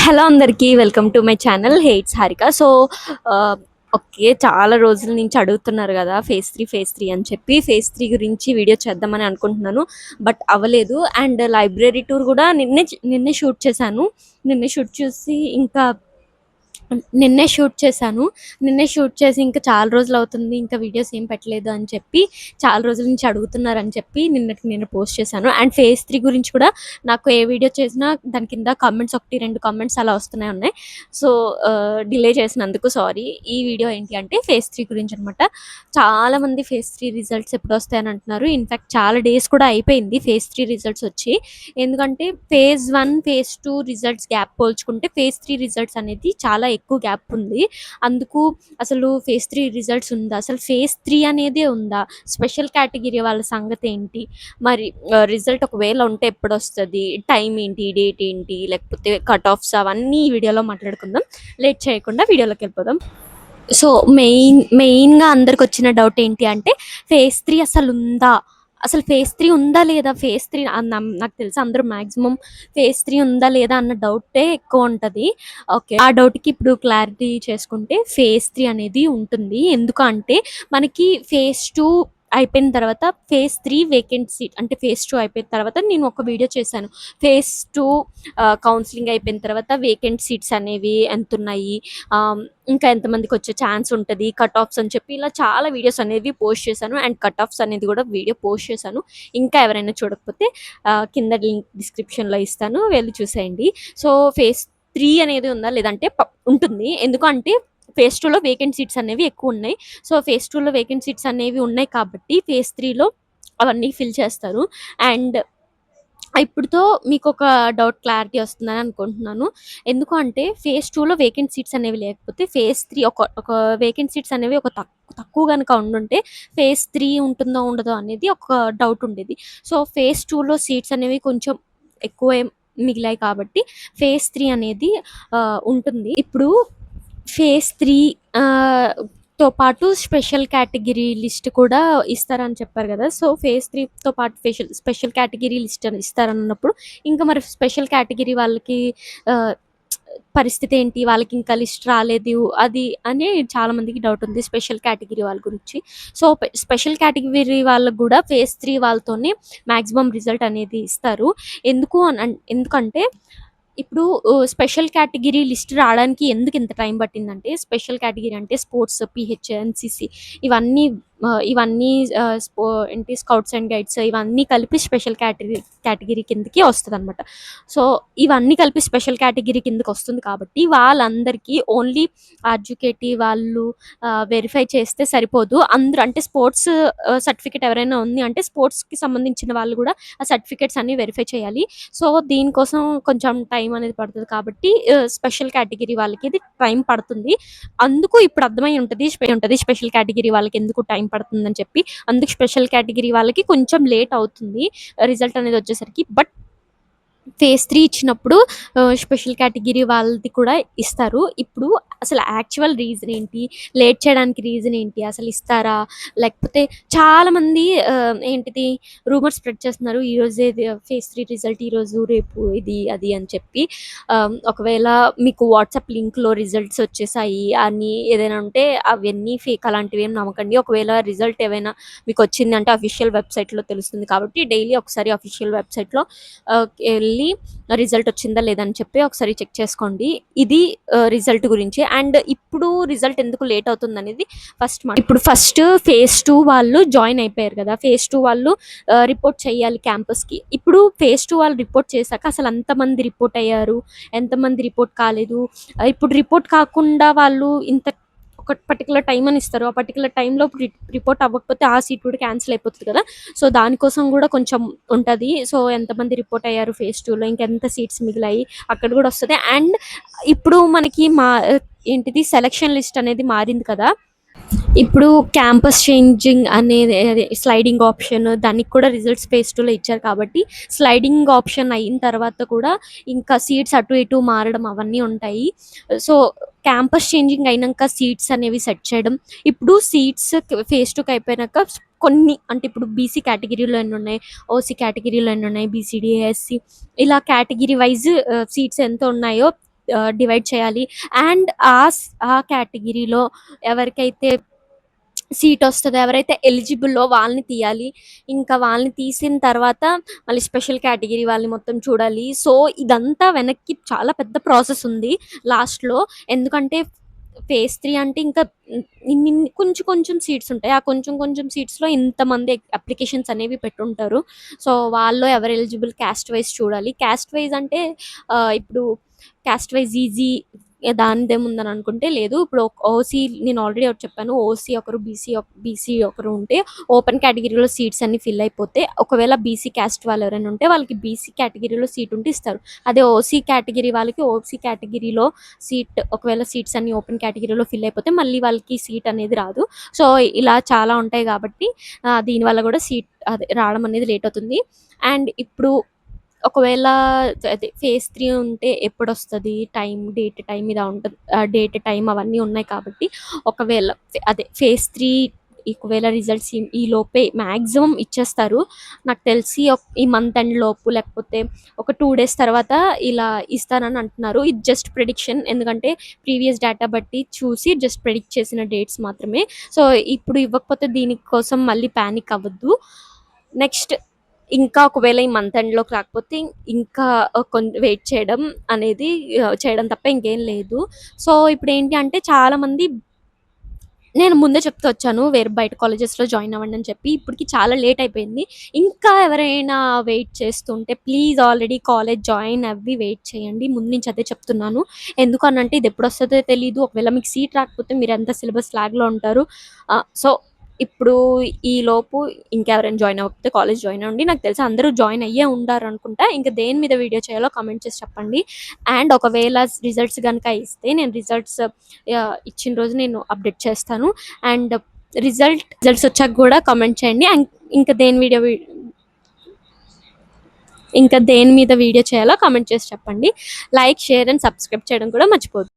Hello అందరికీ welcome to my channel it's Harika. So okay, చాలా రోజుల నుంచి అడుగుతున్నారు కదా ఫేజ్ 3 అని చెప్పి. ఫేజ్ 3 గురించి వీడియో చేద్దామని అనుకుంటున్నాను, బట్ అవ్వలేదు. అండ్ లైబ్రరీ టూర్ కూడా నిన్నే షూట్ చేశాను. నిన్నే షూట్ చేసి ఇంకా నిన్నే షూట్ చేశాను. నిన్నే షూట్ చేసి ఇంకా చాలా రోజులు అవుతుంది, ఇంకా వీడియోస్ ఏం పెట్టలేదు అని చెప్పి, చాలా రోజుల నుంచి అడుగుతున్నారని చెప్పి నిన్న పోస్ట్ చేశాను. అండ్ ఫేజ్ 3 గురించి కూడా నాకు ఏ వీడియో చేసినా దాని కింద కామెంట్స్ 1-2 కామెంట్స్ అలా ఉన్నాయి. సో డిలే చేసినందుకు సారీ. ఈ వీడియో ఏంటి అంటే ఫేజ్ 3 గురించి అనమాట. చాలామంది ఫేజ్ 3 రిజల్ట్స్ ఎప్పుడు వస్తాయని అంటున్నారు. ఇన్ఫ్యాక్ట్ చాలా డేస్ కూడా అయిపోయింది ఫేజ్ 3 రిజల్ట్స్ వచ్చి. ఎందుకంటే ఫేజ్ 1 ఫేజ్ 2 రిజల్ట్స్ గ్యాప్ పోల్చుకుంటే ఫేజ్ 3 రిజల్ట్స్ అనేది చాలా ఎక్కువ గ్యాప్ ఉంది. అందుకు అసలు ఫేజ్ 3 రిజల్ట్స్ ఉందా, అసలు ఫేజ్ 3 అనేదే ఉందా, స్పెషల్ కేటగిరీ వాళ్ళ సంగతి ఏంటి, మరి రిజల్ట్ ఒకవేళ ఉంటే ఎప్పుడు వస్తుంది, టైం ఏంటి, డేట్ ఏంటి, లేకపోతే కట్ ఆఫ్స్ అవన్నీ ఈ వీడియోలో మాట్లాడుకుందాం. లేట్ చేయకుండా వీడియోలోకి వెళ్ళిపోదాం. సో మెయిన్గా అందరికి వచ్చిన డౌట్ ఏంటి అంటే ఫేజ్ 3 ఫేజ్ 3 ఉందా లేదా, ఫేజ్ 3 నాకు తెలిసి అందరూ మ్యాక్సిమం ఫేజ్ 3 ఉందా లేదా అన్న డౌటే ఎక్కువ ఉంటుంది. ఓకే, ఆ డౌట్కి ఇప్పుడు క్లారిటీ చేసుకుంటే ఫేజ్ 3 అనేది ఉంటుంది. ఎందుకంటే మనకి ఫేజ్ 2 అయిపోయిన తర్వాత ఫేజ్ 3 వేకెంట్ సీట్, అంటే ఫేజ్ 2 అయిపోయిన తర్వాత నేను ఒక వీడియో చేశాను. ఫేజ్ 2 కౌన్సిలింగ్ అయిపోయిన తర్వాత వేకెంట్ సీట్స్ అనేవి ఎంత ఉన్నాయి, ఇంకా ఎంతమందికి వచ్చే ఛాన్స్ ఉంటుంది, కట్ ఆఫ్స్ అని చెప్పి ఇలా చాలా వీడియోస్ అనేవి పోస్ట్ చేశాను. అండ్ కట్ ఆఫ్స్ అనేది కూడా వీడియో పోస్ట్ చేశాను. ఇంకా ఎవరైనా చూడకపోతే కింద లింక్ డిస్క్రిప్షన్లో ఇస్తాను, వెళ్ళి చూసేయండి. సో ఫేజ్ 3 అనేది ఉందా లేదంటే ఉంటుంది. ఎందుకంటే ఫేజ్ 2లో వేకెంట్ సీట్స్ అనేవి ఎక్కువ ఉన్నాయి. సో ఫేజ్ 2లో వేకెంట్ సీట్స్ అనేవి ఉన్నాయి కాబట్టి ఫేజ్ 3లో అవన్నీ ఫిల్ చేస్తారు. అండ్ ఇప్పుడుతో మీకు ఒక డౌట్ క్లారిటీ వస్తుందని అనుకుంటున్నాను. ఎందుకు అంటే ఫేజ్ 2లో వేకెంట్ సీట్స్ అనేవి లేకపోతే ఫేజ్ 3 ఒక వేకెంట్ సీట్స్ అనేవి ఒక తక్కువ కనుక ఉండుంటే ఫేజ్ 3 ఉంటుందో ఉండదో అనేది ఒక డౌట్ ఉండేది. సో ఫేజ్ 2లో సీట్స్ అనేవి కొంచెం ఎక్కువే మిగిలాయి కాబట్టి ఫేజ్ 3 అనేది ఉంటుంది. ఇప్పుడు ఫేజ్ 3 తో పాటు స్పెషల్ కేటగిరీ లిస్ట్ కూడా ఇస్తారని చెప్పారు కదా. సో ఫేజ్ 3తో పాటు స్పెషల్ కేటగిరీ లిస్ట్ అని ఇస్తారన్నప్పుడు ఇంకా మరి స్పెషల్ కేటగిరీ వాళ్ళకి పరిస్థితి ఏంటి, వాళ్ళకి ఇంకా లిస్ట్ రాలేదు అది అని చాలా మందికి డౌట్ ఉంది స్పెషల్ కేటగిరీ వాళ్ళ గురించి. సో స్పెషల్ కేటగిరీ వాళ్ళకు కూడా ఫేజ్ 3 వాళ్ళతోనే మ్యాక్సిమం రిజల్ట్ అనేది ఇస్తారు. ఎందుకంటే ఇప్పుడు స్పెషల్ కేటగిరీ లిస్ట్ రావడానికి ఎందుకు ఇంత టైం పట్టిందంటే, స్పెషల్ కేటగిరీ అంటే స్పోర్ట్స్, పిహెచ్, ఎన్సిసి ఇవన్నీ ఏంటి స్కౌట్స్ అండ్ గైడ్స్ ఇవన్నీ కలిపి స్పెషల్ కేటగిరీ కిందకి వస్తుంది అనమాట. సో ఇవన్నీ కలిపి స్పెషల్ కేటగిరీ కిందకి వస్తుంది కాబట్టి వాళ్ళందరికీ ఓన్లీ ఎడ్యుకేటివ్ వాళ్ళు వెరిఫై చేస్తే సరిపోదు. అందరూ అంటే స్పోర్ట్స్ సర్టిఫికేట్ ఎవరైనా ఉంది అంటే స్పోర్ట్స్కి సంబంధించిన వాళ్ళు కూడా ఆ సర్టిఫికేట్స్ అన్ని వెరిఫై చేయాలి. సో దీనికోసం కొంచెం టైం అనేది పడుతుంది కాబట్టి స్పెషల్ కేటగిరీ వాళ్ళకి ఇది టైం పడుతుంది. అందుకు ఇప్పుడు అర్థమై ఉంటుంది స్పెషల్ కేటగిరీ వాళ్ళకి ఎందుకు టైం పడుతుందని చెప్పి. అందుకు స్పెషల్ కేటగిరీ వాళ్ళకి కొంచెం లేట్ అవుతుంది రిజల్ట్ అనేది వచ్చేసరికి. బట్ ఫేజ్ 3 ఇచ్చినప్పుడు స్పెషల్ కేటగిరీ వాళ్ళది కూడా ఇస్తారు. ఇప్పుడు అసలు యాక్చువల్ రీజన్ ఏంటి, లేట్ చేయడానికి రీజన్ ఏంటి, అసలు ఇస్తారా లేకపోతే చాలామంది ఏంటిది రూమర్స్ స్ప్రెడ్ చేస్తున్నారు, ఈరోజే ఫేజ్ 3 రిజల్ట్, ఈరోజు రేపు ఇది అది అని చెప్పి. ఒకవేళ మీకు వాట్సాప్ లింక్లో రిజల్ట్స్ వచ్చేసాయి అని ఏదైనా ఉంటే అవన్నీ ఫేక్, అలాంటివి ఏం నమ్మకండి. ఒకవేళ రిజల్ట్ ఏమైనా మీకు వచ్చిందంటే అఫీషియల్ వెబ్సైట్లో తెలుస్తుంది కాబట్టి డైలీ ఒకసారి అఫీషియల్ వెబ్సైట్లో వెళ్ళి రిజల్ట్ వచ్చిందా లేదని చెప్పి ఒకసారి చెక్ చేసుకోండి. ఇది రిజల్ట్ గురించి. అండ్ ఇప్పుడు రిజల్ట్ ఎందుకు లేట్ అవుతుంది అనేది ఇప్పుడు ఫస్ట్ ఫేజ్ 2 వాళ్ళు జాయిన్ అయిపోయారు కదా. ఫేజ్ 2 వాళ్ళు రిపోర్ట్ చేయాలి క్యాంపస్కి. ఇప్పుడు ఫేజ్ 2 వాళ్ళు రిపోర్ట్ చేశాక అసలు ఎంతమంది రిపోర్ట్ అయ్యారు, ఎంతమంది రిపోర్ట్ కాలేదు, ఇప్పుడు రిపోర్ట్ కాకుండా వాళ్ళు ఇంత ఒక పర్టికులర్ టైం అని ఇస్తారు. ఆ పర్టికులర్ టైంలో రిపోర్ట్ అవ్వకపోతే ఆ సీట్ కూడా క్యాన్సిల్ అయిపోతుంది కదా. సో దానికోసం కూడా కొంచెం ఉంటుంది. సో ఎంతమంది రిపోర్ట్ అయ్యారు ఫేజ్ 2లో, ఇంకెంత సీట్స్ మిగిలాయి అక్కడ కూడా వస్తుంది. అండ్ ఇప్పుడు మనకి ఏంటిది సెలక్షన్ లిస్ట్ అనేది మారింది కదా. ఇప్పుడు క్యాంపస్ చేంజింగ్ అనేది స్లైడింగ్ ఆప్షన్, దానికి కూడా రిజల్ట్స్ ఫేజ్ 2లో ఇచ్చారు కాబట్టి స్లైడింగ్ ఆప్షన్ అయిన తర్వాత కూడా ఇంకా సీట్స్ అటు ఇటు మారడం అవన్నీ ఉంటాయి. సో క్యాంపస్ చేంజింగ్ అయినాక సీట్స్ అనేవి సెట్ చేయడం. ఇప్పుడు సీట్స్ ఫేజ్ 2కి అయిపోయినాక కొన్ని అంటే ఇప్పుడు బీసీ కేటగిరీలో ఎన్ని ఉన్నాయి, ఓసీ కేటగిరీలో ఎన్ని ఉన్నాయి, బీసీడీ, ఎస్సీ ఇలా కేటగిరీ వైజ్ సీట్స్ ఎంత ఉన్నాయో డివైడ్ చేయాలి. అండ్ ఆ కేటగిరీలో ఎవరికైతే సీట్ వస్తదో, ఎవరైతే ఎలిజిబుల్లో వాళ్ళని తీయాలి. ఇంకా వాళ్ళని తీసిన తర్వాత మళ్ళీ స్పెషల్ కేటగిరీ వాళ్ళని మొత్తం చూడాలి. సో, ఇదంతా వెనక్కి చాలా పెద్ద ప్రాసెస్ ఉంది లాస్ట్‌లో. ఎందుకంటే ఫేజ్ 3 అంటే ఇంకా ఇన్నిన్ని కొంచెం కొంచెం సీట్స్ ఉంటాయి. ఆ కొంచెం కొంచెం సీట్స్‌లో ఇంతమంది అప్లికేషన్స్ అనేవి పెట్టుంటారు. సో, వాళ్ళలో ఎవరు ఎలిజిబుల్ క్యాస్ట్ వైస్ చూడాలి. క్యాస్ట్ వైస్ అంటే ఇప్పుడు క్యాస్ట్ వైస్ ఈజీ దానిదేముందని అనుకుంటే లేదు. ఇప్పుడు ఓసీ నేను ఆల్రెడీ ఒకటి చెప్పాను. ఓసీ ఒకరు, బీసీ ఒకరు ఉంటే ఓపెన్ కేటగిరీలో సీట్స్ అన్నీ ఫిల్ అయిపోతే, ఒకవేళ బీసీ క్యాస్ట్ వాళ్ళు ఎవరైనా ఉంటే వాళ్ళకి బీసీ కేటగిరీలో సీట్ ఉంటే ఇస్తారు. అదే ఓసీ కేటగిరీ వాళ్ళకి ఓసీ కేటగిరీలో సీట్, ఒకవేళ సీట్స్ అన్నీ ఓపెన్ కేటగిరీలో ఫిల్ అయిపోతే మళ్ళీ వాళ్ళకి సీట్ అనేది రాదు. సో, ఇలా చాలా ఉంటాయి కాబట్టి దీనివల్ల కూడా సీట్ అదే రావడం అనేది లేట్ అవుతుంది. అండ్ ఇప్పుడు ఒకవేళ అదే ఫేజ్ 3 ఉంటే ఎప్పుడొస్తది టైమ్ ఇలా ఉంటది. డేట్, టైమ్ అవన్నీ ఉన్నాయి కాబట్టి ఒకవేళ అదే ఫేజ్ 3 ఒకవేళ రిజల్ట్స్ ఈ లోపే మాక్సిమం ఇచ్చేస్తారు. నాకు తెలిసి ఈ మంత్ ఎండ్ లోపు లేకపోతే ఒక 2 డేస్ తర్వాత ఇలా ఇస్తానని అంటున్నారు. ఇది జస్ట్ ప్రిడిక్షన్. ఎందుకంటే ప్రీవియస్ డేటా బట్టి చూసి జస్ట్ ప్రిడిక్ట్ చేసిన డేట్స్ మాత్రమే. సో, ఇప్పుడు ఇవ్వకపోతే దీనికోసం మళ్ళీ పానిక్ అవ్వద్దు. నెక్స్ట్ ఇంకా ఒకవేళ ఈ మంత్ ఎండ్‌లోకి రాకపోతే ఇంకా వెయిట్ చేయడం అనేది చేయడం తప్ప ఇంకేం లేదు. సో, ఇప్పుడేంటి అంటే చాలామంది నేను ముందే చెప్తూ వచ్చాను. వేరే బయట కాలేజెస్‌లో జాయిన్ అవ్వండి అని చెప్పి. ఇప్పటికి చాలా లేట్ అయిపోయింది. ఇంకా ఎవరైనా వెయిట్ చేస్తుంటే ప్లీజ్ ఆల్రెడీ కాలేజ్ జాయిన్ అవ్వి వెయిట్ చేయండి. ముందు నుంచి అదే చెప్తున్నాను. ఎందుకనంటే ఇది ఎప్పుడొస్తదో తెలీదు. ఒకవేళ మీకు సీట్ రాకపోతే మీరంతా సిలబస్ లాగ్‌లో ఉంటారు. సో, ఇప్పుడు ఈలోపు ఇంకెవరైనా జాయిన్ అవ్వకపోతే కాలేజ్ జాయిన్ అవ్వండి. నాకు తెలిసి అందరూ జాయిన్ అయ్యే ఉంటారనుకుంటా. ఇంక దేని మీద వీడియో చేయాలో కామెంట్ చేసి చెప్పండి. అండ్ ఒకవేళ రిజల్ట్స్ గనుక ఇస్తే నేను ఇచ్చిన రోజు నేను అప్డేట్ చేస్తాను. అండ్ రిజల్ట్స్ వచ్చాక కూడా కామెంట్ చేయండి. అండ్ ఇంకా దేని మీద వీడియో చేయాలో కామెంట్ చేసి చెప్పండి. లైక్, షేర్ అండ్ సబ్స్క్రైబ్ చేయడం కూడా మర్చిపోవద్దు.